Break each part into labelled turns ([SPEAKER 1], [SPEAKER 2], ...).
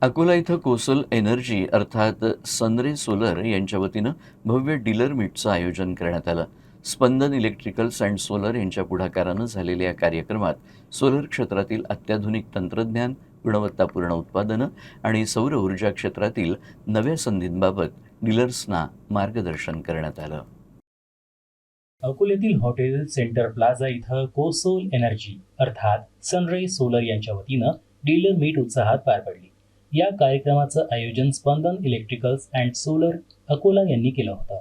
[SPEAKER 1] अकोला इथं कोसल एनर्जी अर्थात सनरे सोलर यांच्या वतीनं भव्य डीलर मीटचं आयोजन करण्यात आलं. स्पंदन इलेक्ट्रिकल्स अँड सोलर यांच्या पुढाकारानं झालेल्या या कार्यक्रमात सोलर क्षेत्रातील अत्याधुनिक तंत्रज्ञान, गुणवत्तापूर्ण उत्पादनं आणि सौर ऊर्जा क्षेत्रातील नव्या संधींबाबत डीलर्सना मार्गदर्शन करण्यात आलं.
[SPEAKER 2] अकोल्यातील हॉटेल सेंटर प्लाझा इथं कोसोल एनर्जी अर्थात सनराईज सोलर यांच्या वतीनं डीलर मीट उत्साहात पार पडली. या कार्यक्रमाचं आयोजन स्पंदन इलेक्ट्रिकल्स अँड सोलर अकोला यांनी केलं होतं.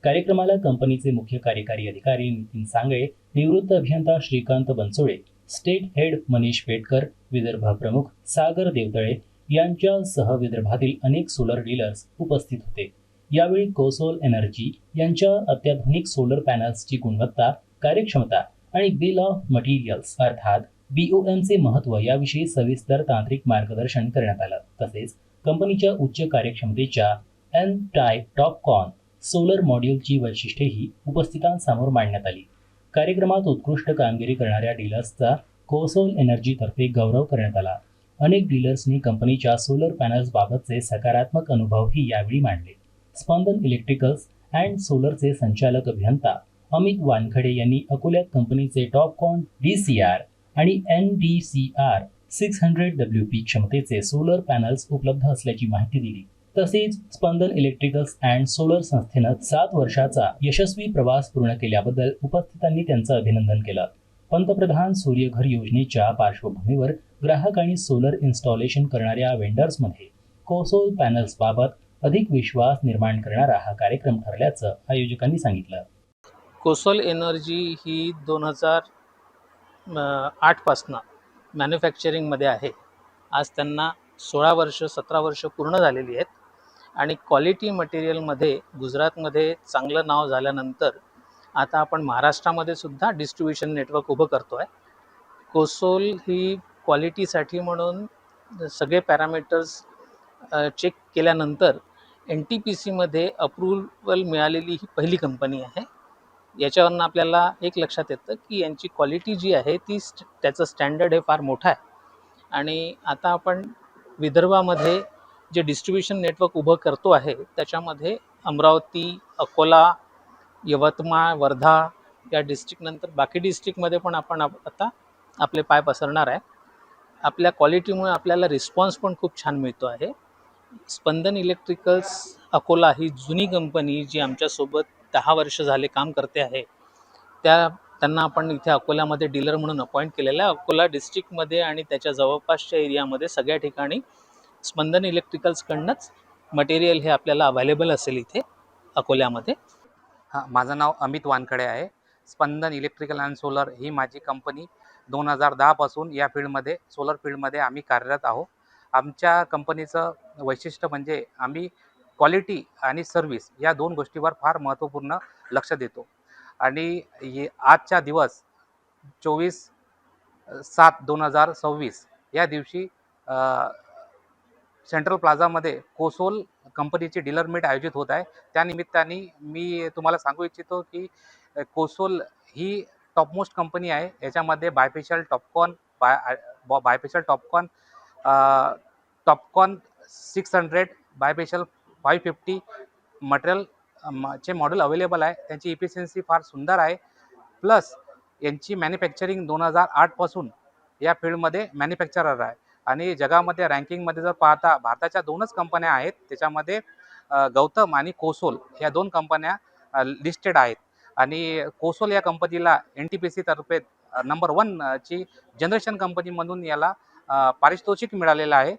[SPEAKER 2] कार्यक्रमाला कंपनीचे मुख्य कार्यकारी अधिकारी नितीन सांगळे, निवृत्त अभियंता श्रीकांत बनसोडे, स्टेट हेड मनीष पेटकर, विदर्भ प्रमुख सागर देवतळे यांच्यासह विदर्भातील अनेक सोलर डीलर्स उपस्थित होते. यावेळी कोसोल एनर्जी यांच्या अत्याधुनिक सोलर पॅनल्सची गुणवत्ता, कार्यक्षमता आणि बिल ऑफ मटेरियल्स अर्थात BOMचे महत्त्व याविषयी सविस्तर तांत्रिक मार्गदर्शन करण्यात आलं. तसेच कंपनीच्या उच्च कार्यक्षमतेच्या N टाईप टॉपकॉन सोलर मॉड्यूलची वैशिष्ट्येही उपस्थितांसमोर मांडण्यात आली. कार्यक्रमात उत्कृष्ट कामगिरी करणाऱ्या डीलर्सचा कोसोल एनर्जीतर्फे गौरव करण्यात आला. अनेक डीलर्सनी कंपनीच्या सोलर पॅनल्सबाबतचे सकारात्मक अनुभवही यावेळी मांडले. स्पंदन इलेक्ट्रिकल्स अँड सोलरचे संचालक अभियंता अमित वानखडे यांनी अकोल्यात कंपनीचे टॉपकॉन DCR आणि NDCR 600WP क्षमतेचे सोलर पॅनल्स उपलब्ध असल्याची माहिती दिली. तसेच स्पंदन इलेक्ट्रिकल्स अँड सोलर संस्थेनं 7 वर्षाचा यशस्वी प्रवास पूर्ण केल्याबद्दल उपस्थितांनी त्यांचं अभिनंदन केलं. पंतप्रधान सूर्यघर योजनेच्या पार्श्वभूमीवर ग्राहक आणि सोलर इन्स्टॉलेशन करणाऱ्या वेंडर्समध्ये कोसोल पॅनल्सबाबत अधिक विश्वास निर्माण करणारा हा कार्यक्रम ठरल्याचं आयोजकांनी सांगितलं.
[SPEAKER 3] कोसोल एनर्जी ही 2008 पासनं मॅन्युफॅक्चरिंगमध्ये आहे. आज त्यांना 16 वर्ष 17 वर्ष पूर्ण झालेली आहेत आणि क्वालिटी मटेरियलमध्ये गुजरातमध्ये चांगलं नाव झाल्यानंतर आता आपण महाराष्ट्रामध्ये सुद्धा डिस्ट्रीब्युशन नेटवर्क उभं करतो आहे. कोसोल ही क्वालिटीसाठी म्हणून सगळे पॅरामीटर्स चेक केल्यानंतर NTPCमध्ये अप्रूव्हल मिळालेली ही पहिली कंपनी आहे. याच्यावरून आपल्याला एक लक्षात येतं की यांची क्वालिटी जी आहे ती त्याचं स्टँडर्ड हे फार मोठं आहे. आणि आता आपण विदर्भामध्ये जे डिस्ट्रीब्युशन नेटवर्क उभं करतो आहे त्याच्यामध्ये अमरावती, अकोला, यवतमाळ, वर्धा या डिस्ट्रिक्टनंतर बाकी डिस्ट्रिक्टमध्ये पण आपण आता आपले पाय पसरणार आहे. आपल्या क्वालिटीमुळे आपल्याला रिस्पॉन्स पण खूप छान मिळतो आहे. स्पंदन इलेक्ट्रिकल्स अकोला ही जुनी कंपनी जी आमच्यासोबत 10 वर्ष झाले काम करते आहे, त्यांना आपण इथे अकोल्यामध्ये डीलर म्हणून अपॉइंट केलेलं आहे. अकोला डिस्ट्रिक्टमध्ये आणि त्याच्या जवळपासच्या एरियामध्ये सगळ्या ठिकाणी स्पंदन इलेक्ट्रिकल्सकडनंच मटेरियल हे आपल्याला अवेलेबल असेल इथे अकोल्यामध्ये.
[SPEAKER 4] माझं नाव अमित वानखडे आहे. स्पंदन इलेक्ट्रिकल अँड सोलर ही माझी कंपनी 2010 पासून या फील्डमध्ये सोलर फील्डमध्ये आम्ही कार्यरत आहोत. आमच्या कंपनीचं वैशिष्ट्य म्हणजे आम्ही क्वालिटी आणि सर्व्हिस या 2 गोष्टीवर फार महत्त्वपूर्ण लक्ष देतो. आणि आजचा दिवस 24/7/2026 या दिवशी सेंट्रल प्लाझामध्ये कोसोल कंपनीची डीलर मीट आयोजित होत आहे. त्यानिमित्ताने मी तुम्हाला सांगू इच्छितो की कोसोल ही टॉपमोस्ट कंपनी आहे. याच्यामध्ये bifacial Topcon, bifacial Topcon, Topcon 600, bifacial 550 material चे मॉडेल अवेलेबल आहे. त्यांची इफिशियन्सी फार सुंदर आहे. प्लस यांची मॅन्युफॅक्चरिंग 2008 पासून या फील्डमध्ये मॅन्युफॅक्चरर आहे. आणि जगामध्ये रँकिंगमध्ये जर पाहता भारताच्या 2च कंपन्या आहेत. त्याच्यामध्ये गौतम आणि कोसोल या 2 कंपन्या लिस्टेड आहेत. आणि कोसोल या कंपनीला NTPC तर्फे नंबर 1 ची जनरेशन कंपनी म्हणून याला पारितोषिक मिळालेलं आहे.